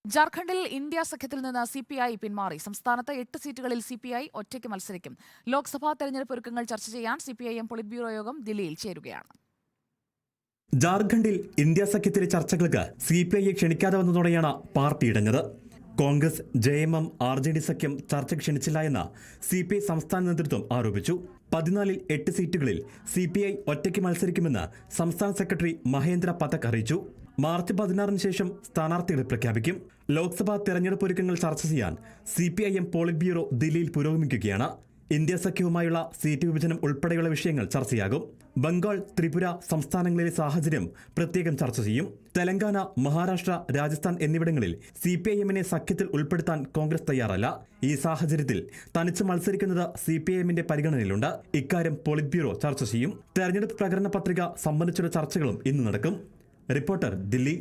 ജാർഖണ്ഡിൽ ഇന്ത്യ സഖ്യത്തിൽ നിന്ന് സിപിഐ പിന്മാറി. സംസ്ഥാനത്ത് 8 സീറ്റുകളിൽ സിപിഐ ഒറ്റയ്ക്ക് മത്സരിക്കും. ലോക്സഭാ തെരഞ്ഞെടുപ്പ് ഒരുക്കങ്ങൾ ചർച്ച ചെയ്യാൻ സിപിഐഎം പൊളിറ്റ് ബ്യൂറോ യോഗം ദില്ലിയിൽ ചേരുകയാണ്. ജാർഖണ്ഡിൽ ഇന്ത്യ സഖ്യത്തിലെ ചർച്ചകൾക്ക് സിപിഐയെ ക്ഷണിക്കാതെ വന്നതോടെയാണ് പാർട്ടി ഇടഞ്ഞത്. കോൺഗ്രസ്, JMM, RJD സഖ്യം ചർച്ച ക്ഷണിച്ചില്ല എന്ന് സിപിഐ സംസ്ഥാന നേതൃത്വം ആരോപിച്ചു. 14ൽ 8 സീറ്റുകളിൽ സിപിഐ ഒറ്റയ്ക്ക് മത്സരിക്കുമെന്ന് സംസ്ഥാന സെക്രട്ടറി മഹേന്ദ്ര പഥക് അറിയിച്ചു. മാർച്ച് 16-ന് ശേഷം സ്ഥാനാർത്ഥികളെ പ്രഖ്യാപിക്കും. ലോക്സഭാ തെരഞ്ഞെടുപ്പ് ഒരുക്കങ്ങൾ ചർച്ച ചെയ്യാൻ സിപിഐഎം പോളിറ്റ് ബ്യൂറോ ദില്ലിയിൽ പുരോഗമിക്കുകയാണ്. ഇന്ത്യ സഖ്യവുമായുള്ള സീറ്റ് വിഭജനം ഉൾപ്പെടെയുള്ള വിഷയങ്ങൾ ചർച്ചയാകും. ബംഗാൾ, ത്രിപുര സംസ്ഥാനങ്ങളിലെ സാഹചര്യം പ്രത്യേകം ചർച്ച ചെയ്യും. തെലങ്കാന, മഹാരാഷ്ട്ര, രാജസ്ഥാൻ എന്നിവിടങ്ങളിൽ സിപിഐഎമ്മിനെ സഖ്യത്തിൽ ഉൾപ്പെടുത്താൻ കോൺഗ്രസ് തയ്യാറല്ല. ഈ സാഹചര്യത്തിൽ തനിച്ച് മത്സരിക്കുന്നത് സിപിഐഎമ്മിന്റെ പരിഗണനയിലുണ്ട്. ഇക്കാര്യം പോളിറ്റ് ബ്യൂറോ ചർച്ച ചെയ്യും. തെരഞ്ഞെടുപ്പ് പ്രകടന പത്രിക സംബന്ധിച്ചുള്ള ചർച്ചകളും ഇന്ന് നടക്കും. റിപ്പോർട്ടർ, ദില്ലി.